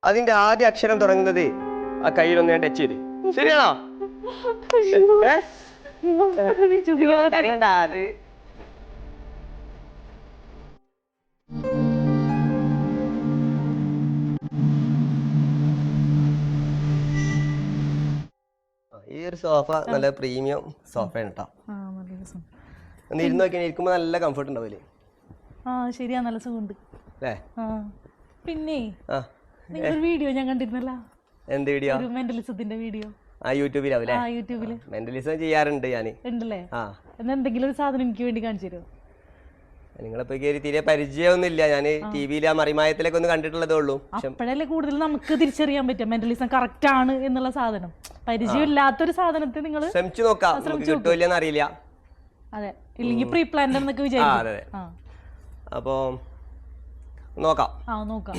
അതിന്റെ ആദ്യ അക്ഷരം തുടങ്ങുന്നത് ആ കയ്യിലൊന്ന് ഞാൻ ടച്ച് ചെയ്ത്. ശരിയാണോ? ഈ ഒരു സോഫ നല്ല പ്രീമിയം സോഫയാണ് കേട്ടോ. ഒന്ന് ഇരുന്ന് നോക്കിയാൽ ഇരിക്കുമ്പോ നല്ല കംഫർട്ട് ഉണ്ടാവില്ലേ? ശരിയാ, നല്ല സുഖമുണ്ട്. പിന്നെ ആ നിങ്ങളൊരു വീഡിയോ ഞാൻ കണ്ടിരുന്നല്ലോ. എന്ത് വീഡിയോ? മെന്റലിസത്തിന്റെ വീഡിയോ. ആ യൂട്യൂബിലാവൂലേ? യൂട്യൂബില് മെന്റലിസം ചെയ്യാറുണ്ട് ഞാന്. ഉണ്ടല്ലേ? എന്തെങ്കിലും ഒരു സാധനം എനിക്ക് വേണ്ടി കാണിച്ചു തരുമോ? നിങ്ങളിപ്പോ തീരെ പരിചയമൊന്നുമില്ല. ഞാൻ ടി വിയിൽ ആ മറിമായത്തിലൊക്കെ ഒന്ന് കണ്ടിട്ടുള്ളതേ ഉള്ളൂ. അപ്പോഴല്ലേ കൂടുതൽ നമുക്ക് തിരിച്ചറിയാൻ പറ്റും മെന്റലിസം കറക്റ്റ് ആണ് എന്നുള്ള സാധനം. പരിചയമില്ലാത്തൊരു സാധനത്തെ നിങ്ങൾ ശ്രമിച്ചു നോക്കാം, കിട്ടുമില്ലെന്ന് അറിയില്ല. അതെ, ഇല്ലെങ്കിൽ പ്രീ പ്ലാൻഡ് എന്നൊക്കെ വിചാരിക്കും. അപ്പോ നോക്കാം. നോക്കാം.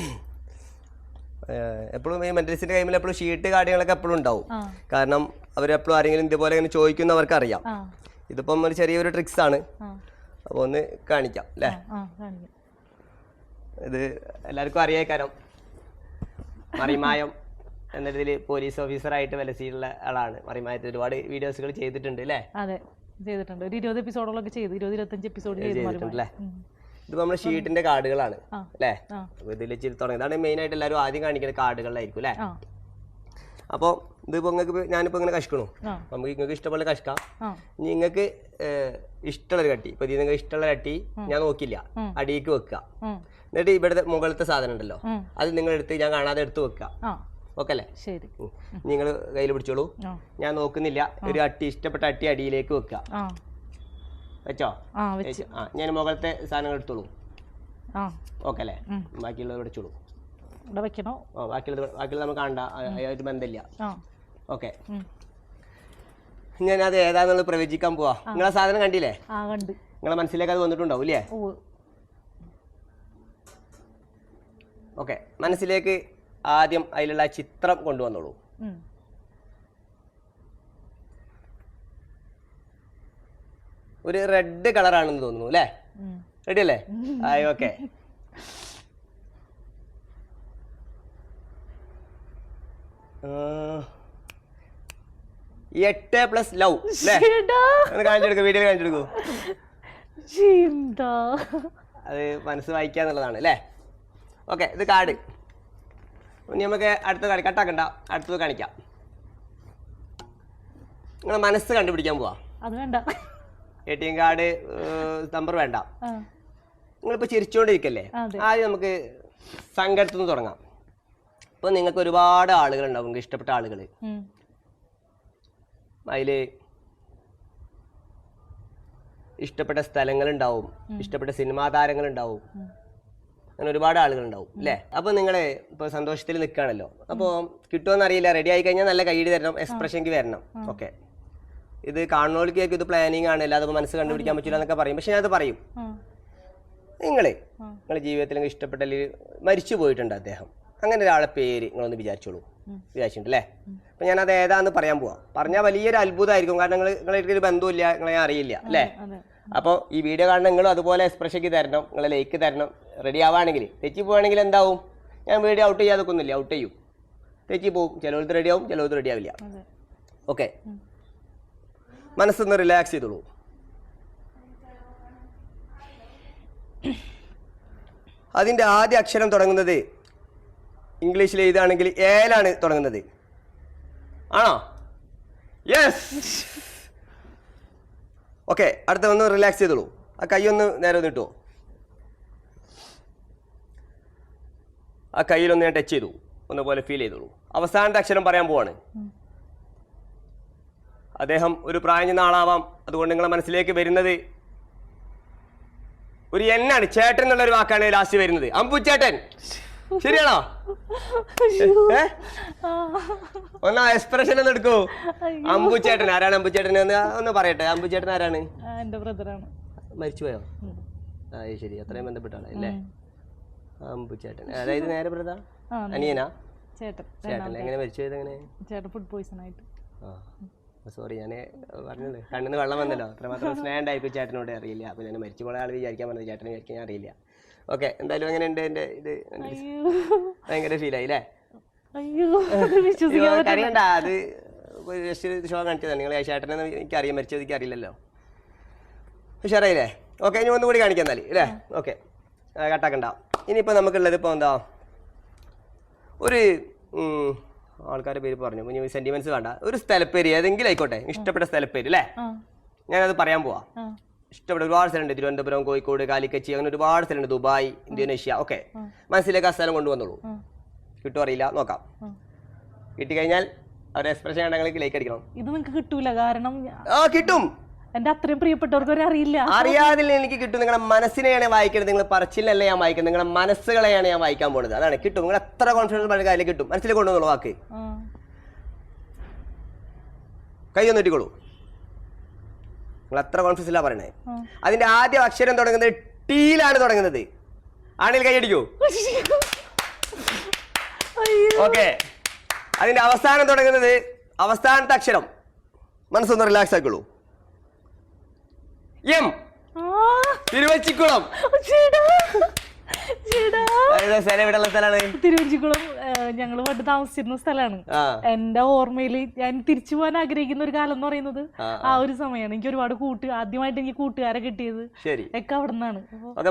എപ്പോഴും ഈ മെന്റലിസ്റ്റിന്റെ കൈമിൽ എപ്പോഴും ഷീട്ട് കാര്യങ്ങളൊക്കെ എപ്പോഴും ഉണ്ടാവും. കാരണം അവരെപ്പോഴും ആരെങ്കിലും ഇതുപോലെ ഇങ്ങനെ ചോദിക്കുന്നവർക്ക് അറിയാം. ഇതിപ്പം ഒരു ചെറിയൊരു ട്രിക്സ് ആണ്. അപ്പൊ ഒന്ന് കാണിക്കാം അല്ലേ? ഇത് എല്ലാവർക്കും അറിയാം. മറിമായം എന്നതിൽ പോലീസ് ഓഫീസറായിട്ട് വിലസിയിട്ടുള്ള ആളാണ്. മറിമായത്തിൽ ഒരുപാട് വീഡിയോസുകൾ ചെയ്തിട്ടുണ്ട് അല്ലേ? അതെ, ചെയ്തിട്ടുണ്ട്. ഒരു 20 എപ്പിസോഡോളൊക്കെ ചെയ്തു. 20-25 എപ്പിസോഡ് ചെയ്തിട്ടുണ്ടല്ലേ? ഇത് നമ്മുടെ ഷീറ്റിന്റെ കാർഡുകളാണ് അല്ലേ? ഇതിൽ തുടങ്ങി ഇതാണ് മെയിൻ ആയിട്ട് എല്ലാവരും ആദ്യം കാണിക്കുന്ന കാർഡുകളിലായിരിക്കും അല്ലേ? അപ്പോൾ ഇതിപ്പോ നിങ്ങൾക്ക് ഞാനിപ്പോ ഇങ്ങനെ കഷ്കണു. നമുക്ക് നിങ്ങൾക്ക് ഇഷ്ടംപോലെ കഷ്കാം. നിങ്ങൾക്ക് ഇഷ്ടമുള്ളൊരു കട്ടി, ഇപ്പൊ ഇത് നിങ്ങൾക്ക് ഇഷ്ടമുള്ള കട്ടി ഞാൻ നോക്കില്ല, അടിയിലേക്ക് വെക്കുക. എന്നിട്ട് ഇവിടെ മുകളിലത്തെ സാധനം ഉണ്ടല്ലോ, അത് നിങ്ങൾ എടുത്ത് ഞാൻ കാണാതെ എടുത്ത് വെക്കുക. ഓക്കെ അല്ലേ? ശരി, നിങ്ങൾ കയ്യിൽ പിടിച്ചോളൂ. ഞാൻ നോക്കുന്നില്ല. ഒരു ഇഷ്ടപ്പെട്ട അട്ടി അടിയിലേക്ക് വെക്കുക. വെച്ചോ? ഞാൻ മുകളിലത്തെ സാധനങ്ങൾ എടുത്തോളൂ. ഓക്കെ അല്ലേ? ബാക്കിയുള്ളത് പിടിച്ചോളൂ. ബാക്കിയുള്ളത് നമുക്ക് കാണണ്ട, ഒരു ബന്ധമില്ല. ഓക്കെ, ഞാൻ അത് ഏതാന്നുള്ളത് പ്രവചിക്കാൻ പോവാ. നിങ്ങളെ സാധനം കണ്ടില്ലേ? നിങ്ങളെ മനസ്സിലേക്ക് അത് വന്നിട്ടുണ്ടാവും ഇല്ലേ? ഓക്കെ, മനസ്സിലേക്ക് ആദ്യം അതിലുള്ള ചിത്രം കൊണ്ടുവന്നോളൂ. ഒരു റെഡ് കളറാണെന്ന് തോന്നുന്നു അല്ലേ? റെഡി അല്ലേ? ഓക്കെ. എട്ട് പ്ലസ് ലവ് അല്ലേ? കാണിച്ചെടുക്കൂ, വീഡിയോ കാണിച്ചെടുക്കൂ. അത് മനസ്സ് വായിക്കാന്നുള്ളതാണ് അല്ലേ? ഓക്കെ, ഇത് കാർഡ്. ഇനി നമുക്ക് അടുത്ത കാണിക്കാം. കട്ടാക്കണ്ട, അടുത്തത് കാണിക്കാം. നിങ്ങളെ മനസ്സ് കണ്ടുപിടിക്കാൻ പോവാ. ATM കാർഡ് നമ്പർ വേണ്ട. നിങ്ങളിപ്പോൾ ചിരിച്ചുകൊണ്ടിരിക്കല്ലേ? ആദ്യം നമുക്ക് സങ്കടത്തിൽ നിന്ന് തുടങ്ങാം. ഇപ്പൊ നിങ്ങൾക്ക് ഒരുപാട് ആളുകൾ ഉണ്ടാവും, നിങ്ങൾക്ക് ഇഷ്ടപ്പെട്ട ആളുകൾ. അതില് ഇഷ്ടപ്പെട്ട സ്ഥലങ്ങളുണ്ടാവും, ഇഷ്ടപ്പെട്ട സിനിമാ താരങ്ങളുണ്ടാവും, അങ്ങനെ ഒരുപാട് ആളുകൾ ഉണ്ടാവും അല്ലേ? അപ്പൊ നിങ്ങള് ഇപ്പൊ സന്തോഷത്തിൽ നിൽക്കുകയാണല്ലോ. അപ്പോൾ കിട്ടുമെന്ന് അറിയില്ല. റെഡി ആയി കഴിഞ്ഞാൽ നല്ല കൈയ്യടി തരണം, എക്സ്പ്രഷൻക്ക് വരണം. ഓക്കെ, ഇത് കാണുന്നവർക്ക് ഇത് പ്ലാനിങ് ആണ്, അല്ലാതെ മനസ്സ് കണ്ടുപിടിക്കാൻ പറ്റില്ല എന്നൊക്കെ പറയും. പക്ഷെ ഞാനത് പറയും, നിങ്ങളെ ജീവിതത്തിൽ ഇഷ്ടപ്പെട്ട മരിച്ചു പോയിട്ടുണ്ട് അദ്ദേഹം, അങ്ങനെ ഒരാളെ പേര് നിങ്ങളൊന്ന് വിചാരിച്ചിട്ടുണ്ട് അല്ലേ? അപ്പൊ ഞാനത് ഏതാന്ന് പറയാൻ പോവാം. പറഞ്ഞാൽ വലിയൊരു അത്ഭുതമായിരിക്കും. കാരണം നിങ്ങളൊരു ബന്ധമില്ല, നിങ്ങളെ അറിയില്ല അല്ലേ? അപ്പോൾ ഈ വീഡിയോ കാണുന്ന നിങ്ങളും അതുപോലെ എക്സ്പ്രഷൻക്ക് തരണം, നിങ്ങളെ ലൈക്ക് തരണം. റെഡി ആവുകയാണെങ്കിൽ, തെറ്റി പോവുകയാണെങ്കിൽ എന്താവും? ഞാൻ വീഡിയോ ഔട്ട് ചെയ്യാതൊക്കൊന്നുമില്ല, ഔട്ട് ചെയ്യും. തെറ്റി പോവും, ചിലവർക്ക് റെഡി ആവും, ചിലവർക്ക് റെഡി ആവില്ല. ഓക്കെ, മനസ്സൊന്ന് റിലാക്സ് ചെയ്തോളൂ. അതിന്റെ ആദ്യ അക്ഷരം തുടങ്ങുന്നത് ഇംഗ്ലീഷിൽ എഴുതുകയാണെങ്കിൽ ഏലാണ് തുടങ്ങുന്നത്. ആണോ? യെസ്. ഓക്കെ, അടുത്ത ഒന്ന് റിലാക്സ് ചെയ്തോളൂ. ആ കൈ ഒന്ന് നേരെ ഒന്ന് ഇട്ടോ. ആ കയ്യിലൊന്ന് ഞാൻ ടച്ച് ചെയ്തു, ഒന്നുപോലെ ഫീൽ ചെയ്തോളൂ. അവസാനത്തെ അക്ഷരം പറയാൻ പോവാണ്. അദ്ദേഹം ഒരു പ്രായം ചെന്ന ആളാവാം. അതുകൊണ്ട് നിങ്ങളെ മനസ്സിലേക്ക് വരുന്നത് ഒരു എന്നാണ്, ചേട്ടൻ എന്നുള്ള ഒരു വാക്കാണ് ലാസ്റ്റ് വരുന്നത്. അമ്പുച്ചേട്ടൻ. ശരിയാണോ? ഒന്ന് എക്സ്പ്രഷൻ ഒന്ന് എടുക്കൂ. അമ്പുച്ചേട്ടൻ ആരാണ്? അമ്പുച്ചേട്ടൻ ഒന്ന് പറയട്ടെ. അമ്പുച്ചേട്ടൻ ആരാണ്? മരിച്ചുപോയോ? ശരി, അത്രയും ബന്ധപ്പെട്ടാണ് അല്ലേ? അമ്പുച്ചേട്ടൻ അതായത് നേരെ ബ്രദർ അനിയനാ? ചേട്ടൻ എങ്ങനെ മരിച്ചുപോയത്? എങ്ങനെ? ഫുഡ് പോയിസൺ ആയിട്ട്. സോറി, ഞാൻ പറഞ്ഞത് കണ്ണിന്ന് വെള്ളം വന്നല്ലോ. അത്രമാത്രം സ്നേഹം ഉണ്ടായിരിക്കും ചേട്ടനോട്, അറിയില്ല. അപ്പൊ ഞാൻ മരിച്ചു പോയ ആൾ വിചാരിക്കാൻ പറഞ്ഞത്, ചേട്ടനെ വിചാരിക്കാൻ അറിയില്ല. ഓക്കെ, എന്തായാലും എങ്ങനെയുണ്ട് എൻ്റെ ഇത്? ഭയങ്കര ഫീൽ ആയി അല്ലേ? അയ്യോ അത് വിശ്വസിക്കാൻ പറ്റില്ല. അറിയണ്ട, അത് ഷോ കാണിച്ചതാണ്. നിങ്ങൾ ചേട്ടനെന്ന് എനിക്ക് അറിയാൻ മരിച്ചത് എനിക്ക് അറിയില്ലല്ലോ. ഉഷാറായില്ലേ? ഓക്കെ, ഇനി ഒന്നുകൂടി കാണിക്കാം എന്നാൽ അല്ലേ? ഓക്കെ, കട്ടാക്കണ്ട. ഇനിയിപ്പോൾ നമുക്കുള്ളത് ഇപ്പോൾ എന്താ, ഒരു ആൾക്കാരുടെ പേര് പറഞ്ഞു, ഇനി സെന്റിമെന്റ്സ് വേണ്ട, ഒരു സ്ഥലപ്പേര് ഏതെങ്കിലും ആയിക്കോട്ടെ, ഇഷ്ടപ്പെട്ട സ്ഥലപ്പേര് അല്ലേ? ഞാനത് പറയാൻ പോവാ. ഇഷ്ടപ്പെട്ട ഒരുപാട് സ്ഥലമുണ്ട്, തിരുവനന്തപുരം, കോഴിക്കോട്, കാലിക്കച്ചി, അങ്ങനെ ഒരുപാട് സ്ഥലമുണ്ട്, ദുബായ്, ഇന്തോനേഷ്യ. ഓക്കെ, മനസ്സിലേക്ക് ആ സ്ഥലം കൊണ്ടുവന്നോളൂ. കിട്ടും അറിയില്ല, നോക്കാം. കിട്ടിക്കഴിഞ്ഞാൽ അവരുടെ എക്സ്പ്രഷൻ കണ്ടെങ്കിൽ ലൈക്ക് അടിക്കണം. ഇത് നിങ്ങൾക്ക് കിട്ടൂല, കാരണം കിട്ടും. എന്റെ അത്രയും പ്രിയപ്പെട്ടവർക്ക് വരെ അറിയില്ല. അറിയാതില്ല എനിക്ക് കിട്ടും. നിങ്ങളുടെ മനസ്സിനെയാണ് വായിക്കുന്നത്, നിങ്ങൾ പറച്ചിലല്ല ഞാൻ വായിക്കുന്നത്, നിങ്ങളുടെ മനസ്സുകളെയാണ് ഞാൻ വായിക്കാൻ പോകുന്നത്. അതാണ് കിട്ടും. നിങ്ങൾ എത്ര കോൺഫിഡൻസ് പറഞ്ഞ കാര്യം കിട്ടും. മനസ്സിലേക്ക് കൊണ്ടുവന്നോളൂ വാക്ക്. കൈ ഒന്ന് ഇട്ടിക്കോളൂ. നിങ്ങൾ എത്ര കോൺഫിഡൻസിലാ പറയണേ. അതിന്റെ ആദ്യ അക്ഷരം തുടങ്ങുന്നത് ടീയിലാണ് തുടങ്ങുന്നത്. ആണെങ്കിൽ കൈ അടിക്കൂ. ഓക്കെ, അതിന്റെ അവസാനം തുടങ്ങുന്നത്, അവസാനത്തെ അക്ഷരം മനസ്സൊന്ന് റിലാക്സ് ആക്കുള്ളൂ. എം, തിരുവച്ചിക്കുളം. എവിടെയുള്ള സ്ഥലമാണ്? തിരുവഞ്ചിക്കുളം. ഞങ്ങൾ പണ്ട് താമസിച്ചിരുന്ന സ്ഥലമാണ്. എന്റെ ഓർമ്മയിൽ ഞാൻ തിരിച്ചു പോകാൻ ആഗ്രഹിക്കുന്ന ഒരു കാലം എന്ന് പറയുന്നത് ആ ഒരു സമയമാണ്. എനിക്ക് ഒരുപാട് ആദ്യമായിട്ട് എനിക്ക് കൂട്ടുകാരെ കിട്ടിയത് ഒക്കെ അവിടെ നിന്നാണ്.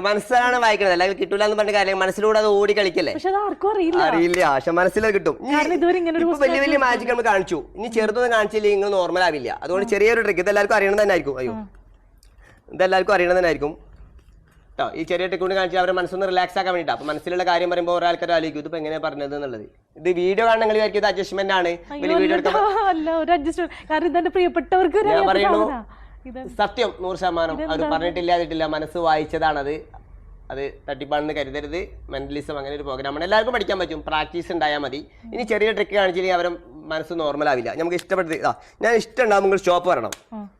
മനസ്സിലാണ് വായിക്കുന്നത്, അല്ലെങ്കിൽ കിട്ടൂല എന്ന് പറഞ്ഞ കാര്യം മനസ്സിലൂടെ അത് ഓടി കളിക്കല്ലേ. പക്ഷെ അത് ആർക്കും അറിയില്ല. പക്ഷെ മനസ്സിലത് കിട്ടും. ഇതുവരെ ഇങ്ങനെ ഒരു വലിയ വലിയ മാജിക് നമ്മൾ കാണിച്ചു. ഇനി ചെറുതൊന്നും കാണിച്ചില്ലെങ്കിൽ നിങ്ങൾ നോർമൽ ആവില്ല. അതുകൊണ്ട് ചെറിയൊരു ട്രിക്ക് ഇതെല്ലാവർക്കും അറിയണം തന്നെ ആയിരിക്കും. അയ്യോ, ഇതെല്ലാവർക്കും അറിയണം തന്നെ ആയിരിക്കും കേട്ടോ. ഈ ചെറിയ ട്രിക്ക് കൊണ്ട് കാണിച്ചാൽ അവരെ മനസ്സൊന്ന് റിലാക്സ് ആക്കാൻ വേണ്ടിയിട്ട്. അപ്പൊ മനസ്സിലുള്ള കാര്യം പറയുമ്പോൾ ഒരാൾക്കാർ ആലോചിക്കും ഇതിപ്പോ എങ്ങനെയാ പറഞ്ഞത് എന്നുള്ളത്. ഇത് വീഡിയോ കാണണമെങ്കിൽ വിചാരിക്കും ഇത് അഡ്ജസ്റ്റ്മെന്റ് ആണ്. വീഡിയോ പ്രിയപ്പെട്ടവർക്ക് ഞാൻ പറയുന്നു, സത്യം 100% അവർ പറഞ്ഞിട്ടില്ല, മനസ്സ് വായിച്ചതാണത്. അത് തട്ടിപ്പാണെന്ന് കരുതരുത്. മെന്റലിസം അങ്ങനെ ഒരു പ്രോഗ്രാമാണ്, എല്ലാവർക്കും പഠിക്കാൻ പറ്റും. പ്രാക്ടീസ് ഉണ്ടായാൽ മതി. ഇനി ചെറിയ ട്രിക്ക് കാണിച്ചില്ലെങ്കിൽ അവരെ മനസ്സ് നോർമൽ ആവില്ല. നമുക്ക് ഇഷ്ടപ്പെട്ടത് ഞാൻ ഇഷ്ടം ഉണ്ടാകുമ്പോൾ നിങ്ങൾ സ്റ്റോപ്പ് പറയണം.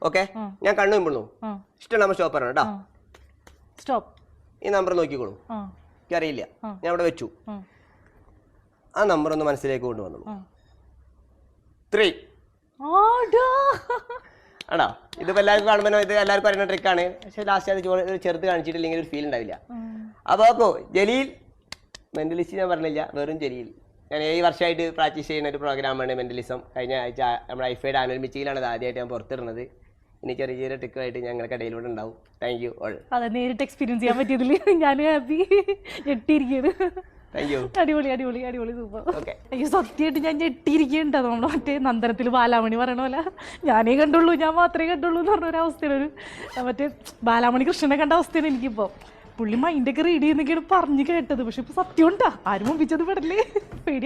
ഓക്കെ, ഞാൻ കണ്ണു മുമ്പുള്ളൂ. ഇഷ്ടം ഉണ്ടാകുമ്പോൾ സ്റ്റോപ്പ് പറയണം കേട്ടോ. സ്റ്റോപ്പ്. ഈ നമ്പർ നോക്കിക്കോളൂ. എനിക്കറിയില്ല, ഞാൻ ഇവിടെ വെച്ചു. ആ നമ്പർ ഒന്ന് മനസ്സിലേക്ക് കൊണ്ടുവന്നു. 3 ആണോ? ഇതിപ്പോ എല്ലാവർക്കും കാണുമ്പോൾ ഇത് എല്ലാവർക്കും അറിയുന്ന ട്രിക്കാണ്. പക്ഷെ ലാസ്റ്റ് അത് ചെറുത് കാണിച്ചിട്ടില്ലെങ്കിൽ ഒരു ഫീൽ ഉണ്ടാവില്ല. അപ്പോൾ ഓക്കോ, ജലീൽ മെന്റലിസ്റ്റ് ഞാൻ പറഞ്ഞില്ല, വെറും ജലീൽ. ഞാൻ 7 വർഷമായിട്ട് പ്രാക്ടീസ് ചെയ്യുന്ന ഒരു പ്രോഗ്രാമാണ് മെന്റലിസം. കഴിഞ്ഞ ആഴ്ച നമ്മുടെ ഐഫൈഡ് ആനുവൽ മീറ്റിംഗിലാണ് ഇത് ആദ്യമായിട്ട് ഞാൻ പുറത്തിടുന്നത്. ഇനി ചെറിയ ചെറിയ ട്രിക്കുമായിട്ട് ഞങ്ങൾക്ക് ഇടയിലൂടെ ഉണ്ടാവും. Thank you all. അതെ, നേരിട്ട് എക്സ്പീരിയൻസ് ചെയ്യാൻ പറ്റിയതിൽ ഞാൻ ഹാപ്പി. ഞെട്ടിയിരിക്കുകയാണ്. അടിപൊളി അടിപൊളി അടിപൊളി, സൂപ്പർ. അയ്യോ, സത്യമായിട്ട് ഞാൻ ഞെട്ടിയിരിക്കുന്നുണ്ടോ. നമ്മുടെ മറ്റേ നന്ദനത്തിൽ ബാലാമണി പറയണ പോലെ ഞാനേ കണ്ടുള്ളൂ, ഞാൻ മാത്രമേ കണ്ടുള്ളൂ എന്ന് പറഞ്ഞ ഒരു അവസ്ഥയാണ്. മറ്റേ ബാലാമണി കൃഷ്ണനെ കണ്ട അവസ്ഥയാണ് എനിക്കിപ്പോൾ. പുള്ളി മൈൻഡൊക്കെ റീഡ് ചെയ്യുന്നൊക്കെയാണ് പറഞ്ഞു കേട്ടത്. പക്ഷെ ഇപ്പൊ സത്യം ഉണ്ടാ, ആരും മുമ്പിച്ചത് പെടല്ലേ, പേടിയാ.